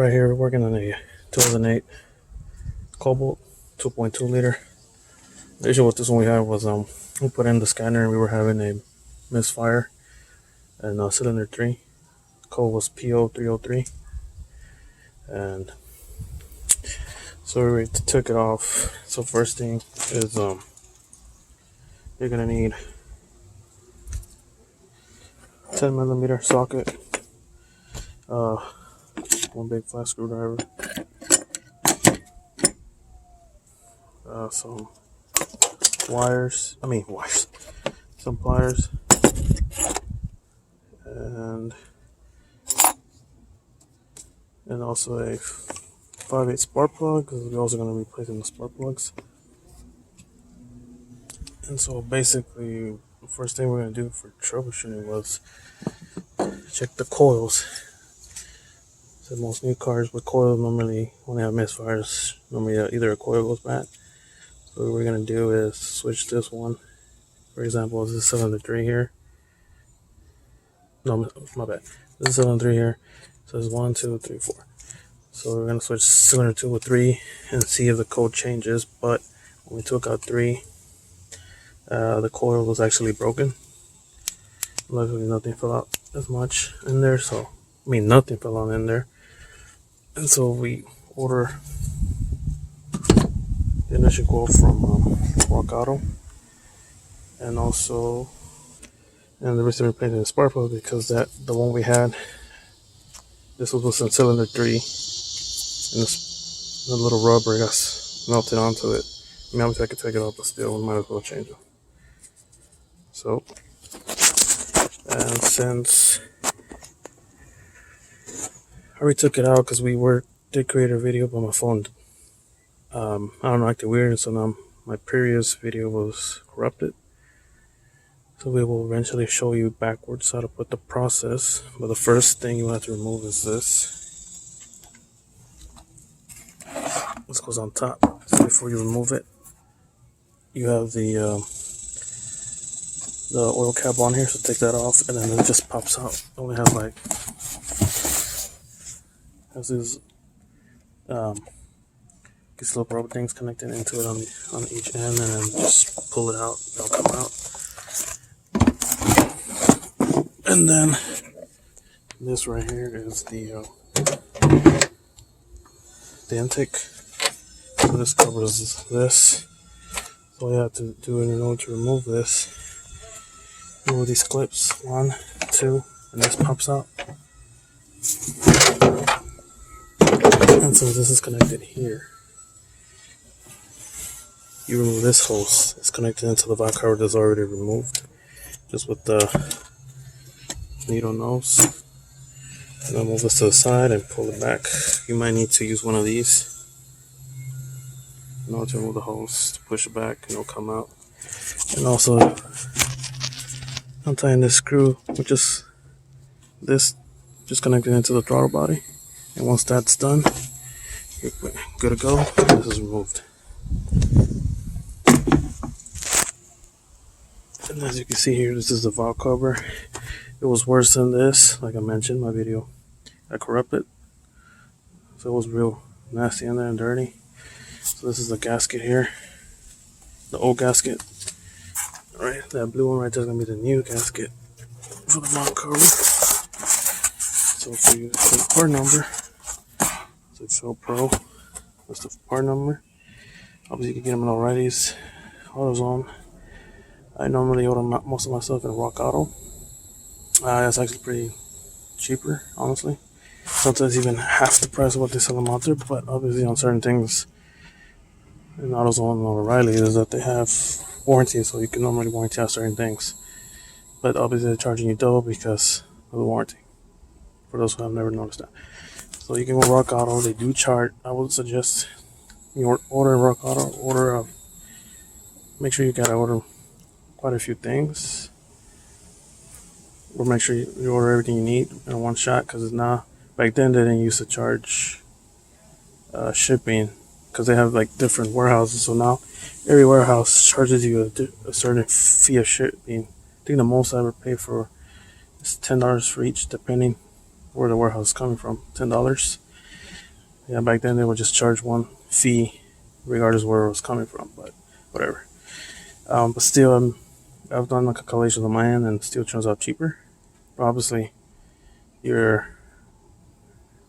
right here, we're working on a 2008 Cobalt 2.2 liter. The issue with this one we had was we put in the scanner and we were having a misfire and cylinder 3. Code was PO303, and so we took it off. So first thing is you're gonna need 10mm socket, one big flat screwdriver, some some pliers, and also a 5/8 spark plug, because we're also going to be replacing the spark plugs. And so basically, the first thing we're going to do for troubleshooting was check the coils. So most new cars with coils normally, when they have misfires, normally either a coil goes bad. So what we're going to do is switch this one. For example, this is cylinder 3 here. No, my bad. This is cylinder 3 here. So it's 1, 2, 3, 4. So we're going to switch cylinder 2 with 3 and see if the code changes. But when we took out 3, the coil was actually broken. Luckily nothing fell out as much in there. Nothing fell out in there. And so we order the Ignition Coil from Rock Auto. And the reason we're replacing the spark plug because the one we had, this was in cylinder 3, and the little rubber got melted onto it. I mean, obviously I could take it off, but still, we might as well change it. So, and since I already took it out because did create a video, but my phone, I don't know, acted weird, so now my previous video was corrupted. So we will eventually show you backwards how to put the process. But the first thing you have to remove is this. This goes on top. So before you remove it, you have the oil cap on here. So take that off, and then it just pops out. It only has these little rubber things connected into it on each end, and then just pull it out. It'll come out. And then this right here is the intake. So this covers this. So all you have to do in order to remove this, remove these clips, 1, 2, and this pops out. And so this is connected here. You remove this hose. It's connected into the valve cover that's already removed, just with the needle nose. And then move this to the side and pull it back. You might need to use one of these in order to remove the hose, to push it back and it'll come out. And also, I'm tying this screw, which is this, just connected into the throttle body. And once that's done, you're good to go. This is removed. And as you can see here, this is the valve cover. It was worse than this, like I mentioned in my video. I corrupted, so it was real nasty in there and dirty. So this is the gasket here, the old gasket. Alright, that blue one right there is gonna be the new gasket for the valve cover. So for you, the part number, so it's so Pro. That's the part number. Obviously, you can get them in O'Reilly's, AutoZone. I normally order most of my stuff in Rock Auto. That's actually pretty cheaper, honestly. Sometimes even half the price of what they sell them out there. But obviously, on certain things in AutoZone and O'Reilly is that they have warranty, so you can normally warranty out certain things. But obviously, they're charging you double because of the warranty. For those who have never noticed that, so you can go Rock Auto. They do charge. I would suggest you order Rock Auto. Make sure you gotta order quite a few things. Or make sure you order everything you need in one shot, because now back then they didn't used to charge shipping, because they have like different warehouses. So now every warehouse charges you a certain fee of shipping. I think the most I ever paid for is $10 for each, depending where the warehouse is coming from. $10. Yeah, back then they would just charge one fee regardless where it was coming from, but whatever. But still, I've done the calculations on my end and it still turns out cheaper. But obviously, you're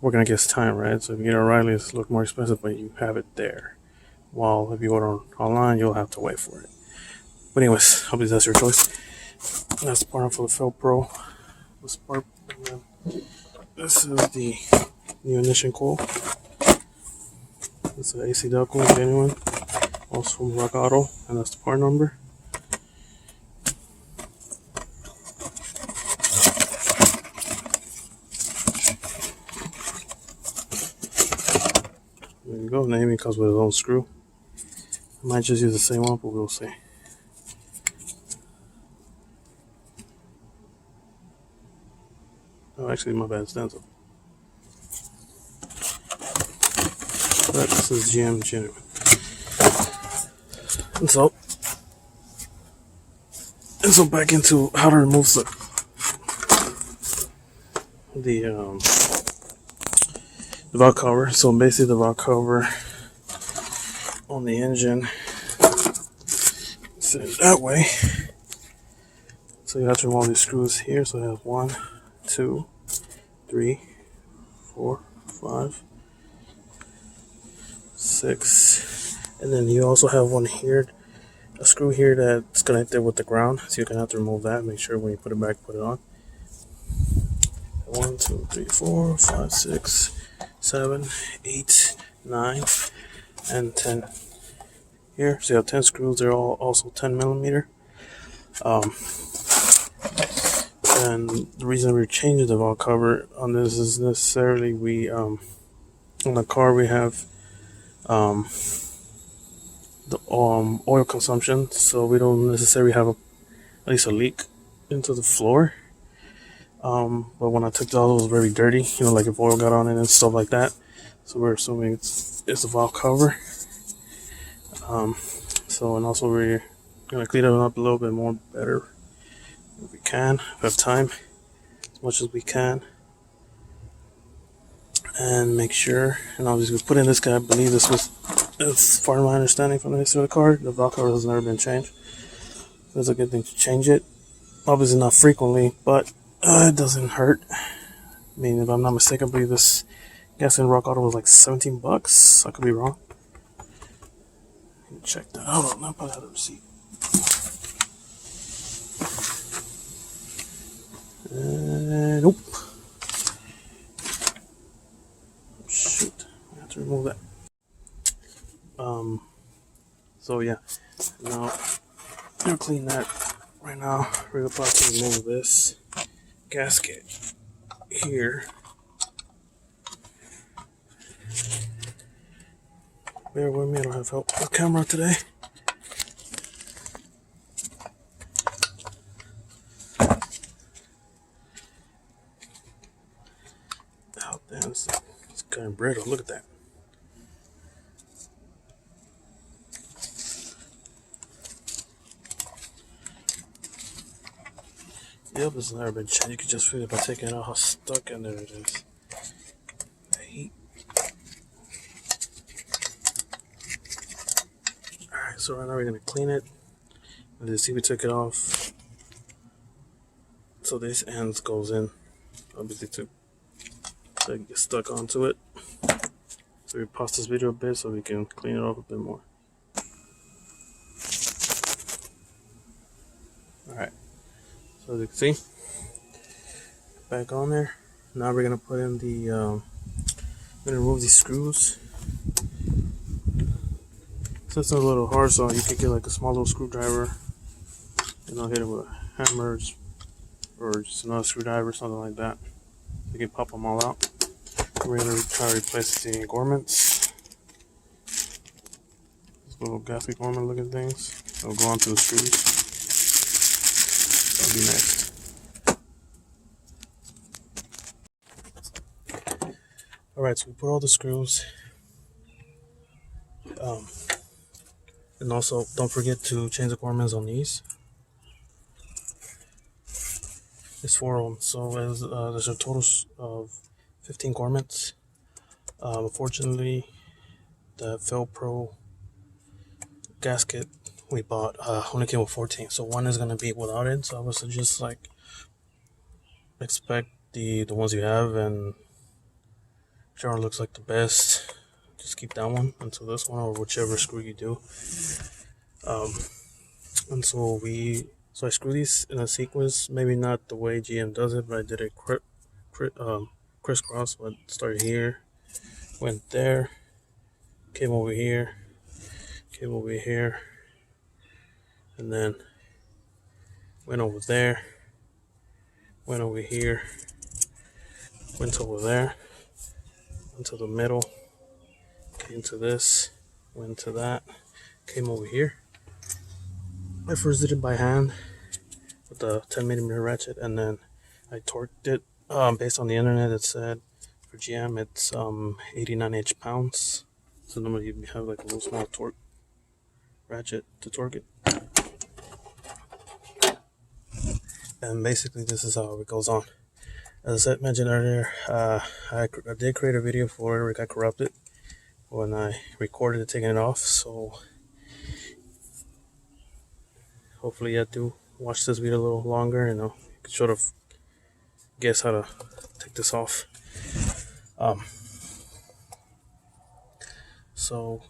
working against time, right? So if you get O'Reilly, it's a little more expensive, but you have it there. While if you order online, you'll have to wait for it. But anyways, hopefully that's your choice. That's the part for the Fill Pro. This part, this is the new Ignition Coil. It's an AC duct coil, genuine. Also from Rock Auto, and that's the part number. There you go. Naming comes with its own screw. I might just use the same one, but we'll see. Oh, actually, my bad, stands up. But this is GM genuine. And so back into how to remove the valve cover. So basically, the valve cover on the engine, set it that way. So you have to remove these screws here. So I have 1, 2, 3, 4, 5, 6, and then you also have one here, a screw here that's connected with the ground. So you're gonna have to remove that. Make sure when you put it back, put it on. 1, 2, 3, 4, 5, 6, 7, 8, 9, and 10 here. So you have 10 screws. They're all also 10 millimeter. And the reason we're changing the valve cover on this is necessarily we on the car we have the oil consumption, so we don't necessarily have at least a leak into the floor. But when I took it out, it was very dirty, like if oil got on it and stuff like that. So we're assuming it's the valve cover. So, and also we're gonna clean it up a little bit more better if we can, if we have time, as much as we can, and make sure. And obviously we put in this guy. I believe this was, as far as my understanding from the history of the car, the valve cover has never been changed. So it's a good thing to change it. Obviously not frequently, but it doesn't hurt. I mean, if I'm not mistaken, I believe this Gasket Rock Auto was like $17. I could be wrong. Check that out. I'll put out the receipt. Nope. Shoot, I have to remove that. So yeah, now I'm gonna clean that right now. We're about to remove this gasket here. Bear with me, I don't have help with the camera today. Oh damn, it's kind of brittle. Look at that. Yep, this has never been changed. You can just feel it by taking it out how stuck in there it is. The heat. Alright, so right now we're gonna clean it. And you see we took it off. So this end goes in, obviously too. So you get stuck onto it. So we pause this video a bit so we can clean it off a bit more. Alright, so as you can see, back on there. Now we're gonna put in the, I'm gonna remove these screws. So it's a little hard, so you can get like a small little screwdriver, and I'll hit it with a hammer or just another screwdriver, something like that. You can pop them all out. We're gonna try to replace the gormets. These little gasket gormet looking things. They'll go onto the screws. That'll be next. Alright, so we put all the screws. And also, don't forget to change the gormets on these. There's 4 of them, so there's a total of 15 gormets. Unfortunately, the Velcro gasket we bought only came with 14, so one is gonna be without it. So I would suggest like expect the ones you have, and whichever looks like the best, just keep that one until this one, or whichever screw you do. Um, and so I screw these in a sequence, maybe not the way GM does it, but I did it crisscross. So I started here, went there, came over here, came over here, and then went over there, went over here, went over there, into the middle, came to this, went to that, came over here. I first did it by hand with the 10mm ratchet, and then I torqued it. Based on the internet, it said for GM it's 89 inch-pounds. So normally you have like a little small torque ratchet to torque it. And basically this is how it goes on. As I mentioned earlier, I did create a video for it. It got corrupted when I recorded it taking it off. So hopefully you have to watch this video a little longer. You can sort of guess how to take this off. So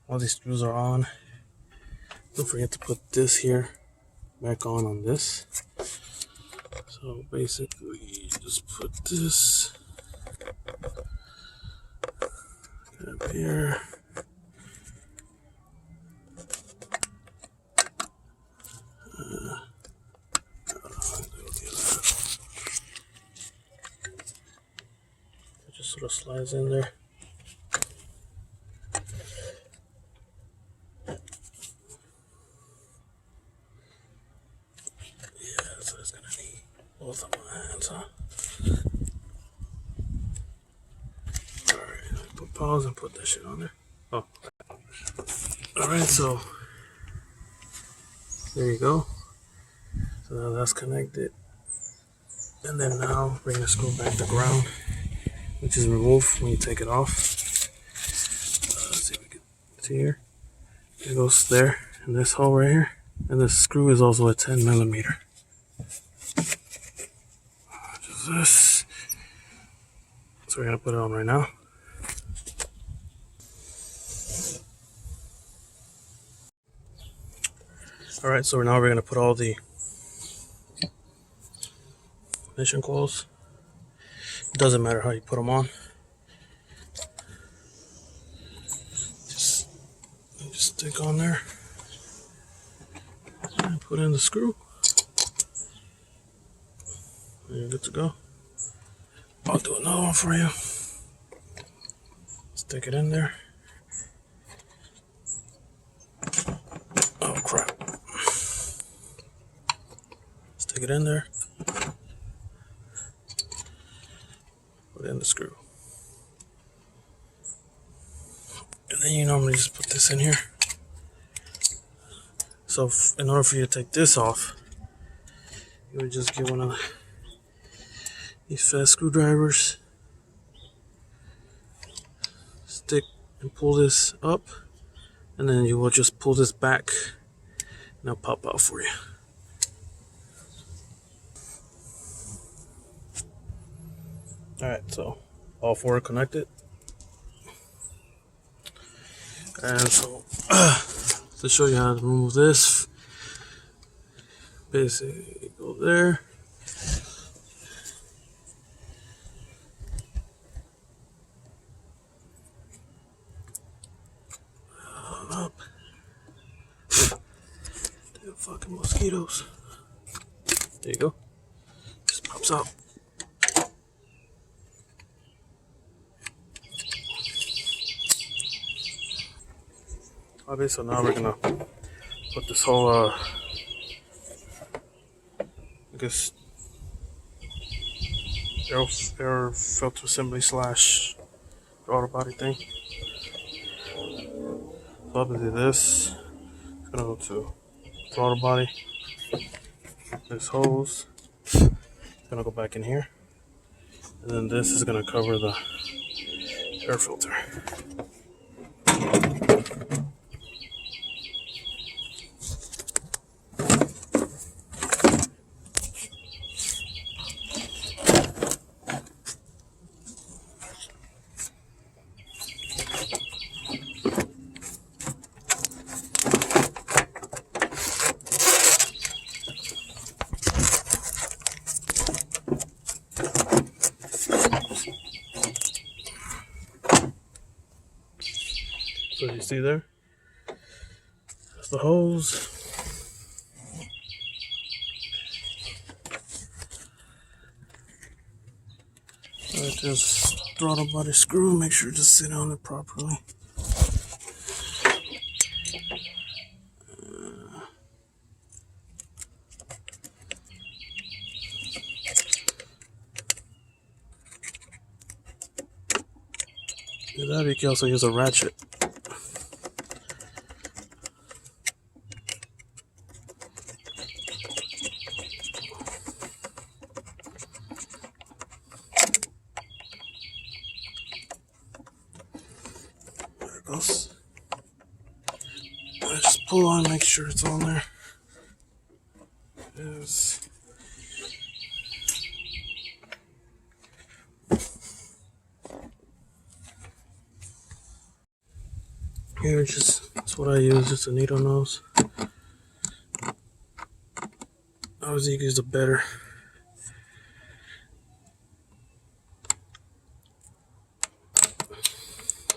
all these screws are on. Don't forget to put this here back on this. So basically just put this up here. It just sort of slides in there. Yeah, so it's gonna need both of my hands, huh? Alright, put pause and put that shit on there. Oh. Alright, so there you go. So now that's connected. And then now bring the screw back to ground, which is removed when you take it off. Let's see if we can see here. It goes there in this hole right here. And the screw is also a 10mm. Just this. So we're gonna put it on right now. Alright, so now we're gonna put all the ignition coils. It doesn't matter how you put them on. Just stick on there and put in the screw. And you're good to go. I'll do another one for you. Stick it in there. Oh crap. Stick it in there. Put in the screw. And then you normally just put this in here. So in order for you to take this off, you would just get one of these fast screwdrivers, stick and pull this up, and then you will just pull this back and it'll pop out for you. Alright, so all four are connected. And so to show you how to remove this, basically go there. Up. Damn fucking mosquitoes. There you go. Just pops out. Okay, so now we're gonna put this whole I guess air filter assembly slash throttle body thing. So obviously this is gonna go to throttle body. This hose is gonna go back in here, and then this is gonna cover the air filter. So you see there, that's the hose. I just throttle body screw, make sure to sit on it properly. That you can also use a ratchet. There it goes. I just pull on, make sure it's on there. It is. Here, that's what I use, just a needle nose. Obviously, you can use a better.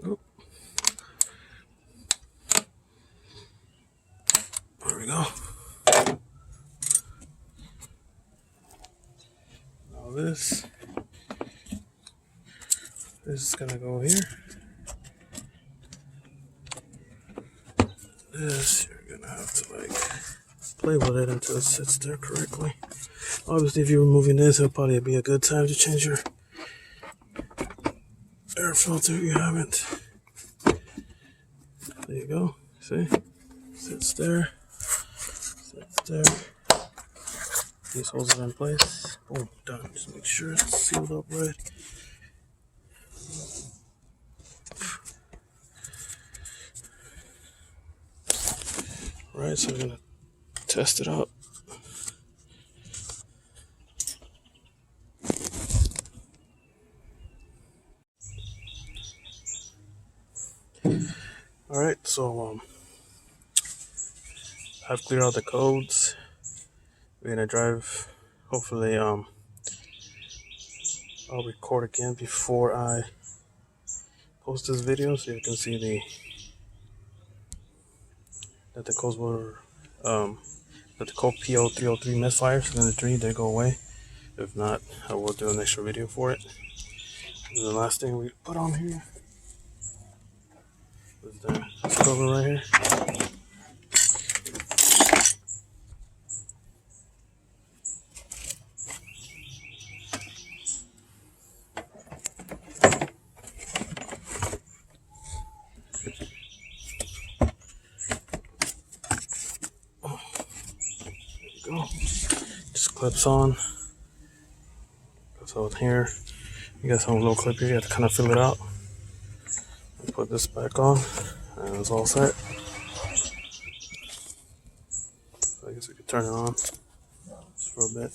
Oh. There we go. Now this is gonna go here. This, you're gonna have to like play with it until it sits there correctly. Obviously, if you're removing this, it'll probably be a good time to change your air filter if you haven't. There you go. See? Sits there. Sits there. These holes are in place. Boom, done. Just make sure it's sealed up right. Right, so we're gonna test it out. Alright, so I've cleared out the codes. We're gonna drive. Hopefully I'll record again before I post this video so you can see that the codes were that the code PO303 misfires, and then the 3 they go away. If not, I will do an extra video for it. And the last thing we put on here is this cover right here. Go. Just clips on. So here, you got some little clip here. You have to kind of fill it out. And put this back on, and it's all set. So I guess we could turn it on just for a bit.